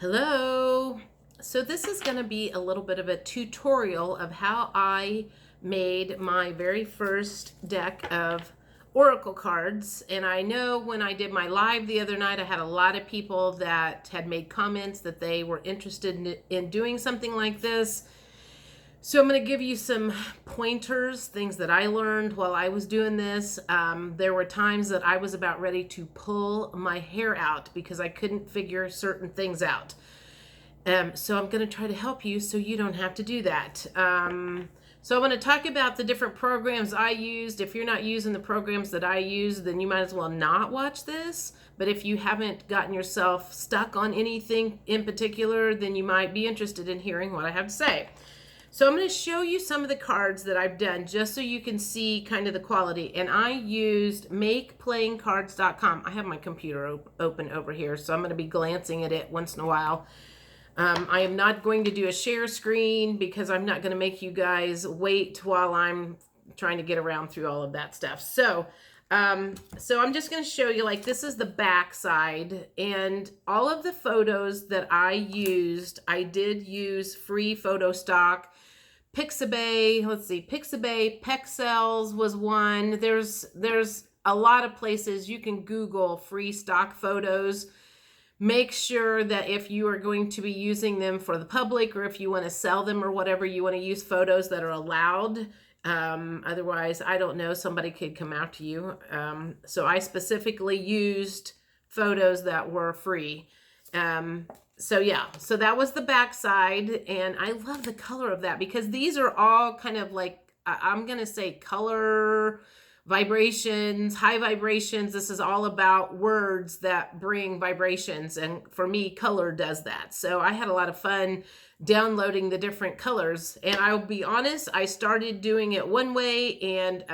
Hello. So this is going to be a little bit of a tutorial of how I made my very first deck of Oracle cards. And I know when I did my live the other night, I had a lot of people that had made comments that they were interested in doing something like this. So I'm going to give you some pointers, things that I learned while I was doing this. There were times that I was about ready to pull my hair out because I couldn't figure certain things out. So I'm going to try to help you so you don't have to do that. So I want to talk about the different programs I used. If you're not using the programs that I use, then you might as well not watch this. But if you haven't gotten yourself stuck on anything in particular, then you might be interested in hearing what I have to say. So I'm going to show you some of the cards that I've done just so you can see kind of the quality. And I used makeplayingcards.com. I have my computer open over here, so I'm going to be glancing at it once in a while. I am not going to do a share screen because I'm not going to make you guys wait while I'm trying to get around through all of that stuff. So I'm just going to show you, like, this is the back side, and all of the photos that I used, I did use free photo stock. Pixabay, let's see, Pixabay, Pexels was one. There's a lot of places you can Google free stock photos. Make sure that if you are going to be using them for the public, or if you want to sell them or whatever, you want to use photos that are allowed. Otherwise, I don't know, somebody could come out to you. So I specifically used photos that were free. So that was the back side, and I love the color of that because these are all kind of like, I'm going to say color vibrations, high vibrations. This is all about words that bring vibrations, and for me, color does that. So I had a lot of fun downloading the different colors, and I'll be honest, I started doing it one way, and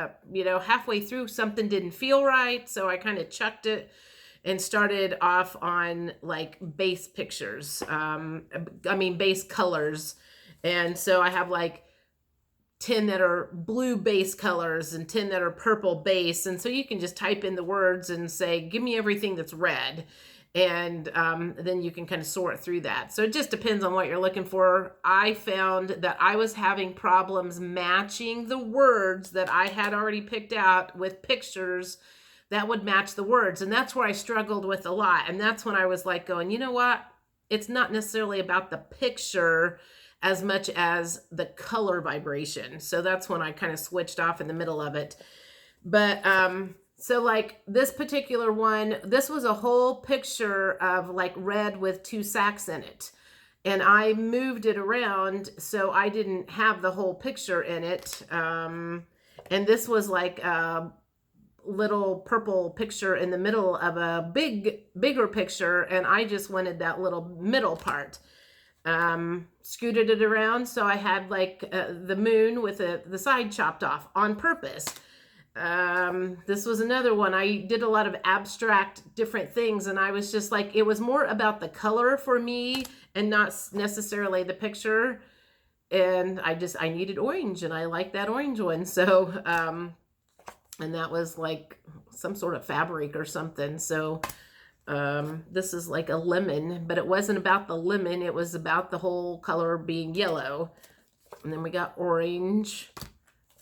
halfway through something didn't feel right, so I kind of chucked it and started off on like base pictures. Base colors. And so I have like 10 that are blue base colors and 10 that are purple base. And so you can just type in the words and say, give me everything that's red. And then you can kind of sort through that. So it just depends on what you're looking for. I found that I was having problems matching the words that I had already picked out with pictures that would match the words. And that's where I struggled with a lot. And that's when I was like going, you know what? It's not necessarily about the picture as much as the color vibration. So that's when I kind of switched off in the middle of it. But so like this particular one, this was a whole picture of like red with 2 sacks in it. And I moved it around so I didn't have the whole picture in it. And this was like a little purple picture in the middle of a bigger picture, and I just wanted that little middle part. Scooted it around so I had like the moon with the side chopped off on purpose. This was another one. I did a lot of abstract different things, and I was just like, it was more about the color for me and not necessarily the picture. And I needed orange, and I like that orange one. So and that was like some sort of fabric or something. So this is like a lemon, but it wasn't about the lemon. It was about the whole color being yellow. And then we got orange.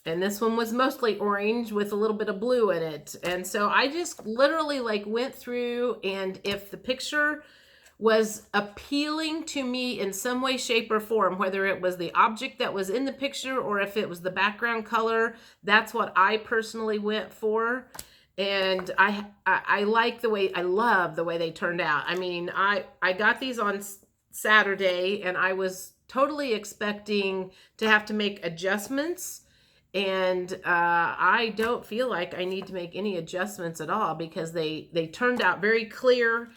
And this one was mostly orange with a little bit of blue in it. And so I just literally like went through, and if the picture was appealing to me in some way, shape, or form, whether it was the object that was in the picture or if it was the background color, that's what I personally went for. And I like the way, I love the way they turned out. I mean, I got these on Saturday, and I was totally expecting to have to make adjustments. And I don't feel like I need to make any adjustments at all because they turned out very clear.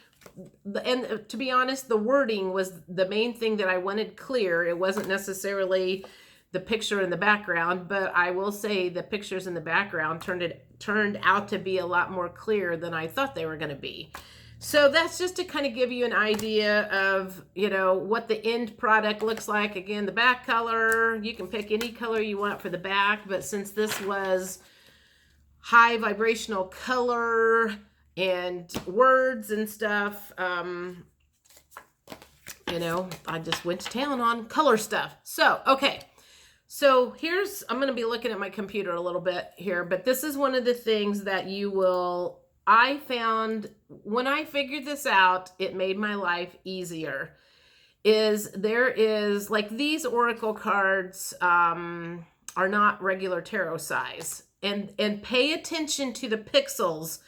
And to be honest, the wording was the main thing that I wanted clear. It wasn't necessarily the picture in the background, but I will say the pictures in the background turned out to be a lot more clear than I thought they were going to be. So that's just to kind of give you an idea of, what the end product looks like. Again, the back color, you can pick any color you want for the back, but since this was high vibrational color and words and stuff, You know, I just went to town on color stuff. So, okay. So I'm going to be looking at my computer a little bit here, but this is one of the things that I found when I figured this out, it made my life easier. There is like these oracle cards are not regular tarot size, and pay attention to the pixels,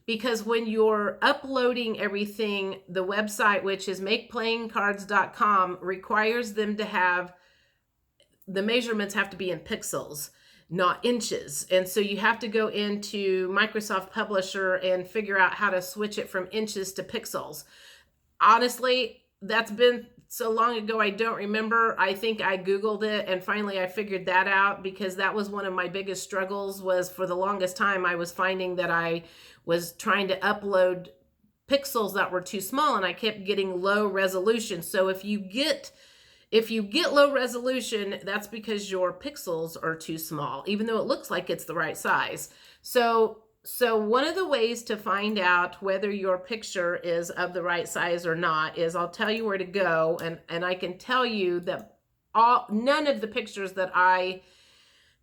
because when you're uploading everything, the website, which is makeplayingcards.com, requires them to have the measurements have to be in pixels, not inches. And so you have to go into Microsoft Publisher and figure out how to switch it from inches to pixels. Honestly, that's been so long ago, I don't remember. I think I Googled it and finally I figured that out, because that was one of my biggest struggles. Was for the longest time I was finding that I was trying to upload pixels that were too small and I kept getting low resolution. So if you get low resolution, that's because your pixels are too small, even though it looks like it's the right size. So one of the ways to find out whether your picture is of the right size or not is I'll tell you where to go, and I can tell you that none of the pictures that I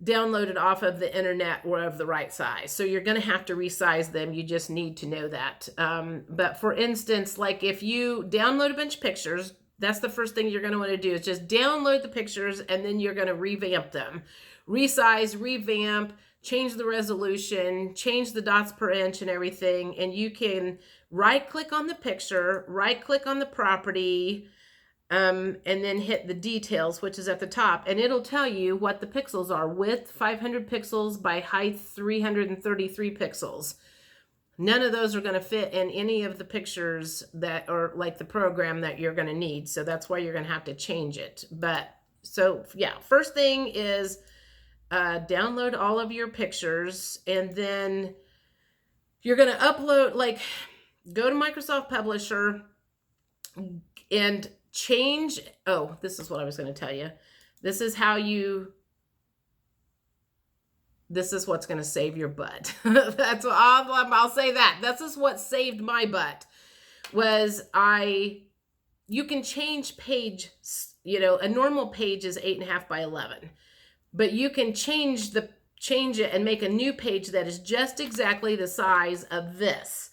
downloaded off of the internet were of the right size. So you're going to have to resize them. You just need to know that. But for instance, like if you download a bunch of pictures, that's the first thing you're going to want to do is just download the pictures, and then you're going to revamp them. Resize, revamp, change the resolution, change the dots per inch and everything. And you can right click on the picture, right click on the property, and then hit the details, which is at the top. And it'll tell you what the pixels are. Width 500 pixels by height 333 pixels. None of those are going to fit in any of the pictures that are like the program that you're going to need. So that's why you're going to have to change it. But so yeah, first thing is download all of your pictures, and then you're going to upload, like go to Microsoft Publisher and change. Oh, this is what I was going to tell you. This is what's going to save your butt. That's what I'll say that. This is what saved my butt. You can change page, a normal page is 8.5 by 11, but you can change it and make a new page that is just exactly the size of this.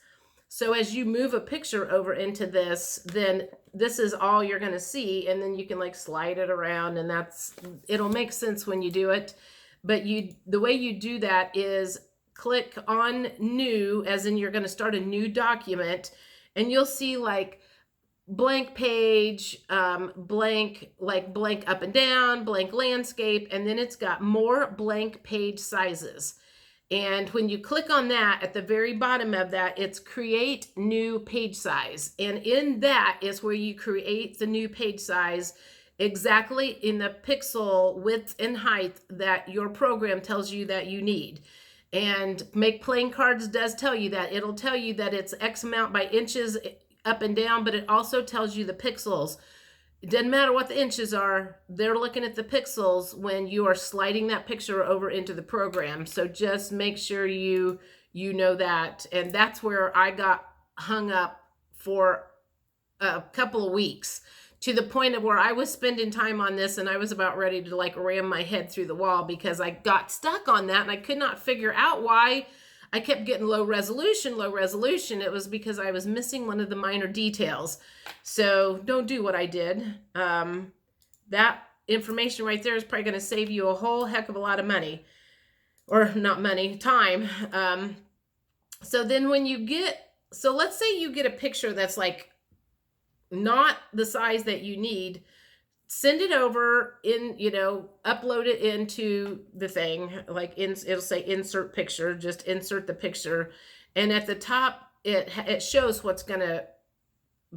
So as you move a picture over into this, then this is all you're going to see. And then you can like slide it around, and it'll make sense when you do it. But the way you do that is click on new, as in you're going to start a new document, and you'll see like blank page, blank up and down, blank landscape, and then it's got more blank page sizes. And when you click on that, at the very bottom of that, it's create new page size. And in that is where you create the new page size exactly in the pixel width and height that your program tells you that you need. And Make Playing Cards does tell you that. It'll tell you that it's X amount by inches up and down, but it also tells you the pixels. It doesn't matter what the inches are. They're looking at the pixels when you are sliding that picture over into the program. So just make sure you know that. And that's where I got hung up for a couple of weeks, to the point of where I was spending time on this and I was about ready to like ram my head through the wall, because I got stuck on that and I could not figure out why I kept getting low resolution. It was because I was missing one of the minor details. So don't do what I did. That information right there is probably going to save you a whole heck of a lot of money, or not money, time. So then let's say you get a picture that's like not the size that you need, send it over upload it into the thing, like it'll say insert picture, just insert the picture. And at the top, it shows what's going to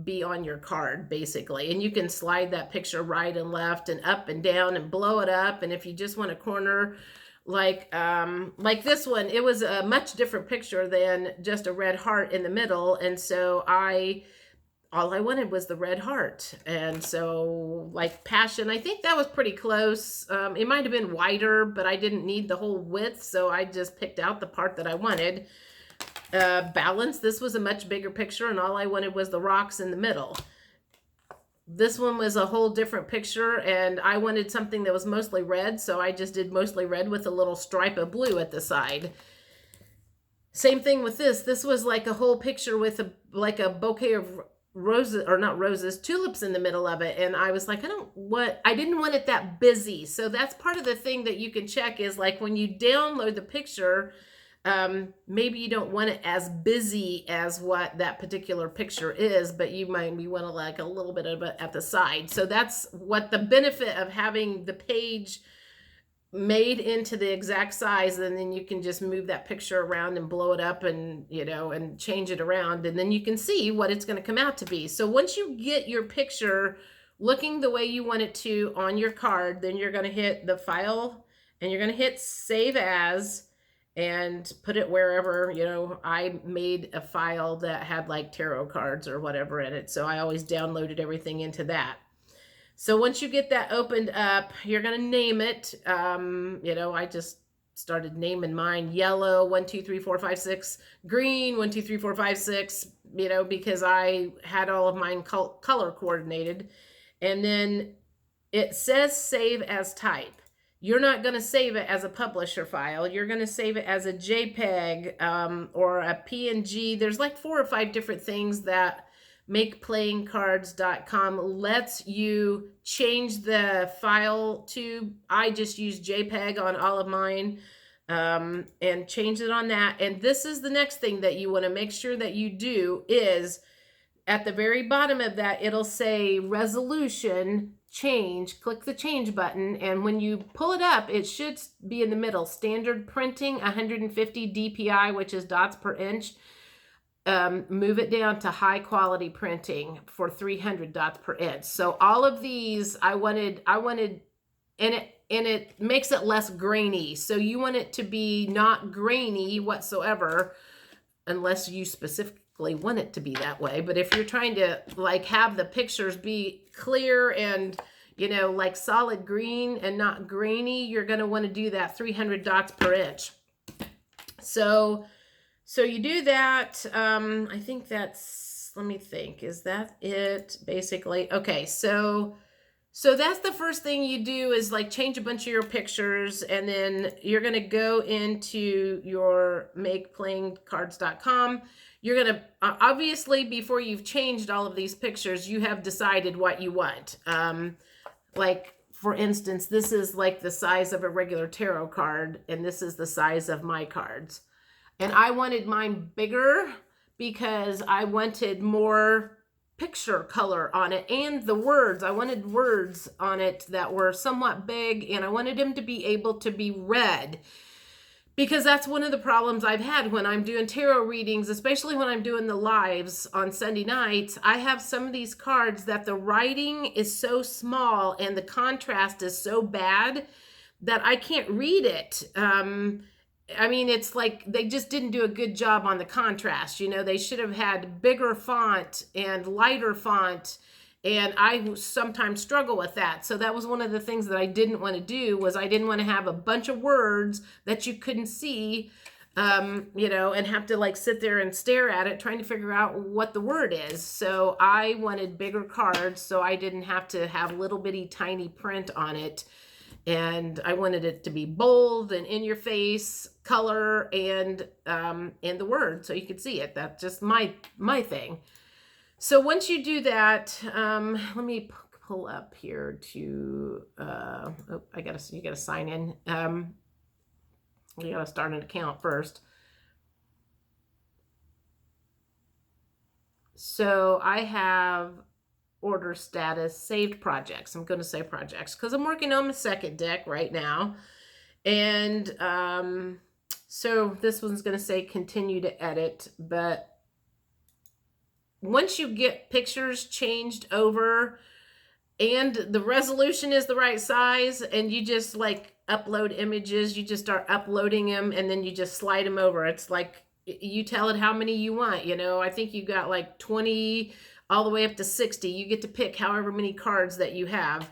be on your card basically. And you can slide that picture right and left and up and down and blow it up. And if you just want a corner, like this one, it was a much different picture than just a red heart in the middle. And so all I wanted was the red heart. And so like passion, I think that was pretty close. It might've been wider, but I didn't need the whole width. So I just picked out the part that I wanted. Balance, this was a much bigger picture and all I wanted was the rocks in the middle. This one was a whole different picture, and I wanted something that was mostly red, so I just did mostly red with a little stripe of blue at the side. Same thing with this. This was like a whole picture with a bouquet of roses, or not roses, tulips in the middle of it. And I was like, I didn't want it that busy. So that's part of the thing that you can check is like when you download the picture, maybe you don't want it as busy as what that particular picture is, but you want to like a little bit of it at the side. So that's what the benefit of having the page made into the exact size, and then you can just move that picture around and blow it up and and change it around, and then you can see what it's going to come out to be. So once you get your picture looking the way you want it to on your card, then you're going to hit the file and you're going to hit save as and put it wherever. I made a file that had like tarot cards or whatever in it, so I always downloaded everything into that. So once you get that opened up, you're going to name it. I just started naming mine yellow, 1, 2, 3, 4, 5, 6, green, 1, 2, 3, 4, 5, 6, because I had all of mine color coordinated. And then it says save as type. You're not going to save it as a publisher file. You're going to save it as a JPEG or a PNG. There's like 4 or 5 different things that MakePlayingCards.com lets you change the file to. I just use JPEG on all of mine and change it on that. And this is the next thing that you want to make sure that you do is at the very bottom of that, it'll say resolution change. Click the change button, and when you pull it up, it should be in the middle. Standard printing 150 DPI, which is dots per inch. Move it down to high quality printing for 300 dots per inch. So all of these I wanted, and it makes it less grainy. So you want it to be not grainy whatsoever, unless you specifically want it to be that way. But if you're trying to like have the pictures be clear and like solid green and not grainy, you're going to want to do that 300 dots per inch. So you do that. I think that's, let me think, is that it basically? Okay, so that's the first thing you do is like change a bunch of your pictures, and then you're going to go into your MakePlayingCards.com. You're going to, obviously, before you've changed all of these pictures, you have decided what you want. Like, for instance, this is like the size of a regular tarot card, and this is the size of my cards. And I wanted mine bigger because I wanted more picture color on it, and the words. I wanted words on it that were somewhat big, and I wanted them to be able to be read, because that's one of the problems I've had when I'm doing tarot readings, especially when I'm doing the lives on Sunday nights. I have some of these cards that the writing is so small and the contrast is so bad that I can't read it. I mean, it's like they just didn't do a good job on the contrast. They should have had bigger font and lighter font, and I sometimes struggle with that. So that was one of the things that I didn't want to do, was I didn't want to have a bunch of words that you couldn't see, and have to like sit there and stare at it trying to figure out what the word is. So I wanted bigger cards so I didn't have to have little bitty tiny print on it. And I wanted it to be bold and in your face color and the word so you could see it. That's just my thing. So once you do that, let me pull up here to you gotta sign in. You gotta start an account first. So I have order status, saved projects. I'm going to say projects because I'm working on my second deck right now. And so this one's going to say continue to edit. But once you get pictures changed over and the resolution is the right size, and you just like upload images, you just start uploading them, and then you just slide them over. It's like you tell it how many you want. I think you got like 20 all the way up to 60. You get to pick however many cards that you have,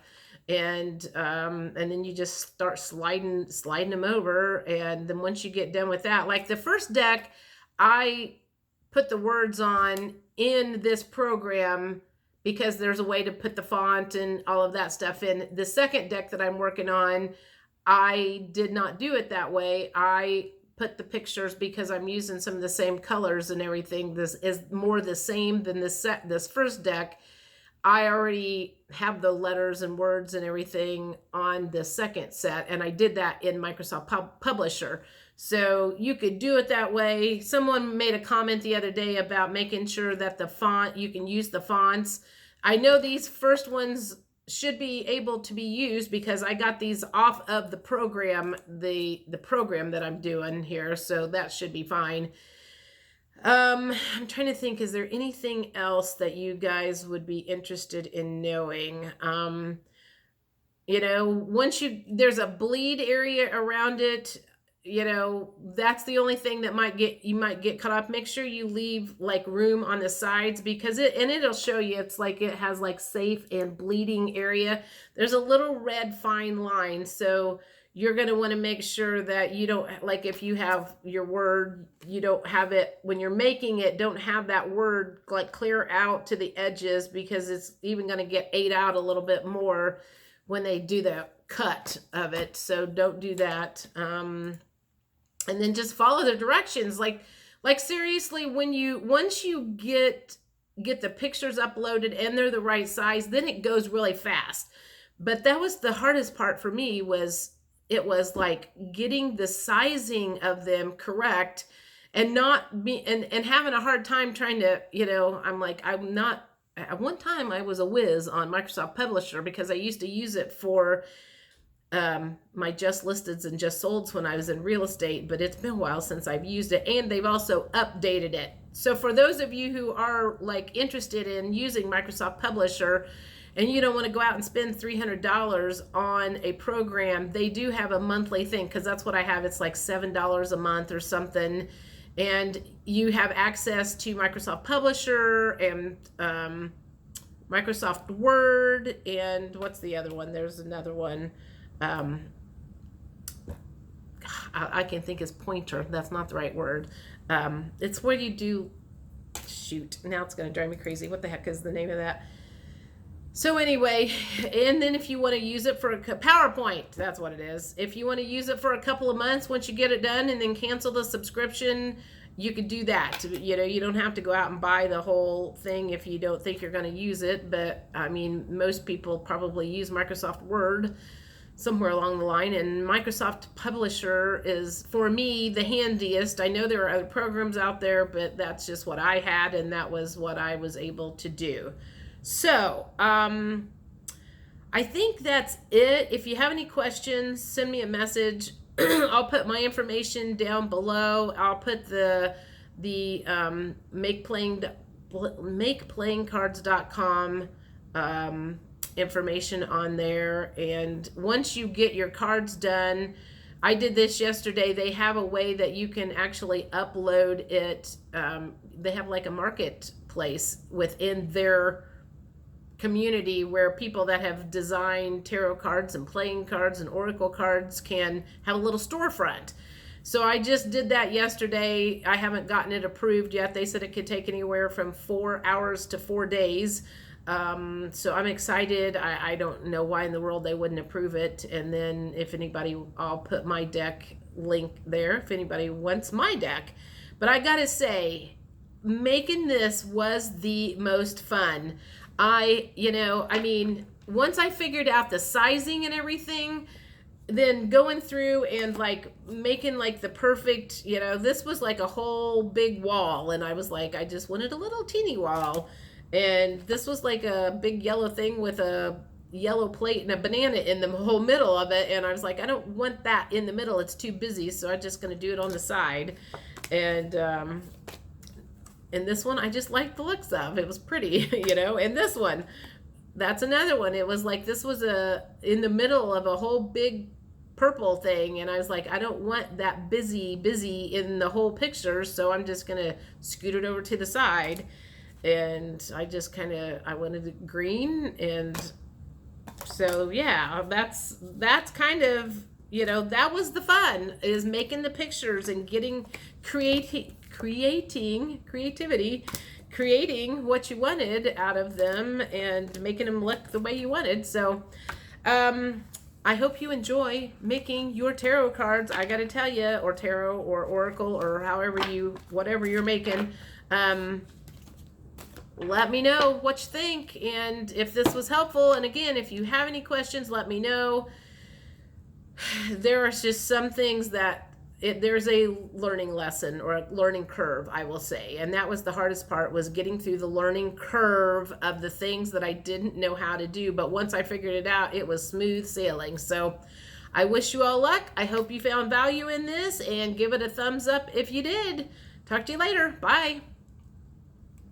and then you just start sliding them over. And then once you get done with that, like the first deck, I put the words on in this program because there's a way to put the font and all of that stuff in. The second deck that I'm working on, I did not do it that way. I put the pictures, because I'm using some of the same colors and everything. This is more the same than this first deck. I already have the letters and words and everything on the second set, and I did that in Microsoft Publisher. So you could do it that way. Someone made a comment the other day about making sure that the font, you can use the fonts. I know these first ones should be able to be used because I got these off of the program, the program that I'm doing here, so that should be fine. I'm trying to think, is there anything else that you guys would be interested in knowing? You know, once there's a bleed area around it, you know, that's the only thing that you might get cut off. Make sure you leave like room on the sides, because it'll show you, it's like it has like safe and bleeding area. There's a little red fine line, so you're going to want to make sure that you don't, like if you have your word, you don't have it, when you're making it, don't have that word like clear out to the edges, because it's even going to get ate out a little bit more when they do the cut of it. So don't do that. And then just follow the directions. Like seriously, once you get the pictures uploaded and they're the right size, then it goes really fast. But that was the hardest part for me, it was like getting the sizing of them correct, and and having a hard time trying to, you know, at one time I was a whiz on Microsoft Publisher because I used to use it for my just listeds and just solds when I was in real estate, but it's been a while since I've used it, and they've also updated it. So for those of you who are like interested in using Microsoft Publisher, and you don't want to go out and spend $300 on a program, they do have a monthly thing, because that's what I have. It's like $7 a month or something. And you have access to Microsoft Publisher and Microsoft Word, and what's the other one? There's another one. I can think it's Pointer. That's not the right word. It's where you do, shoot, now it's going to drive me crazy. What the heck is the name of that? So anyway, and then if you want to use it for a PowerPoint, that's what it is. If you want to use it for a couple of months, once you get it done, and then cancel the subscription, you could do that. You know, you don't have to go out and buy the whole thing if you don't think you're going to use it. But I mean, most people probably use Microsoft Word somewhere along the line, and Microsoft Publisher is, for me, the handiest. I know there are other programs out there, but that's just what I had, and that was what I was able to do. So, I think that's it. If you have any questions, send me a message. I'll put my information down below. I'll put the makeplayingcards.com information on there. And once you get your cards done, I did this yesterday. They have a way that you can actually upload it. They have like a marketplace within their community where people that have designed tarot cards and playing cards and oracle cards can have a little storefront. So I just did that yesterday. I haven't gotten it approved yet. They said it could take anywhere from 4 hours to 4 days. So I'm excited. I don't know why in the world they wouldn't approve it. And then if anybody, I'll put my deck link there if anybody wants my deck. But I gotta say, making this was the most fun. I mean, once I figured out the sizing and everything, then going through and like making like the perfect, this was like a whole big wall. And I was like, I just wanted a little teeny wall. And this was like a big yellow thing with a yellow plate and a banana in the whole middle of it. And I was like, I don't want that in the middle. It's too busy. So I'm just going to do it on the side. And this one, I just liked the looks of. It was pretty, And this one, that's another one. It was like, this was in the middle of a whole big purple thing. And I was like, I don't want that busy in the whole picture. So I'm just going to scoot it over to the side. And I just I wanted it green. And so, yeah, that's kind of, that was the fun, is making the pictures and getting creativity creating what you wanted out of them and making them look the way you wanted. So I hope you enjoy making your tarot cards. I gotta tell you, or tarot or oracle or whatever you're making. Let me know what you think and if this was helpful. And again, if you have any questions, let me know. There are just some things that there's a learning lesson or a learning curve, I will say. And that was the hardest part, was getting through the learning curve of the things that I didn't know how to do. But once I figured it out, it was smooth sailing. So I wish you all luck. I hope you found value in this, and give it a thumbs up if you did. Talk to you later. Bye.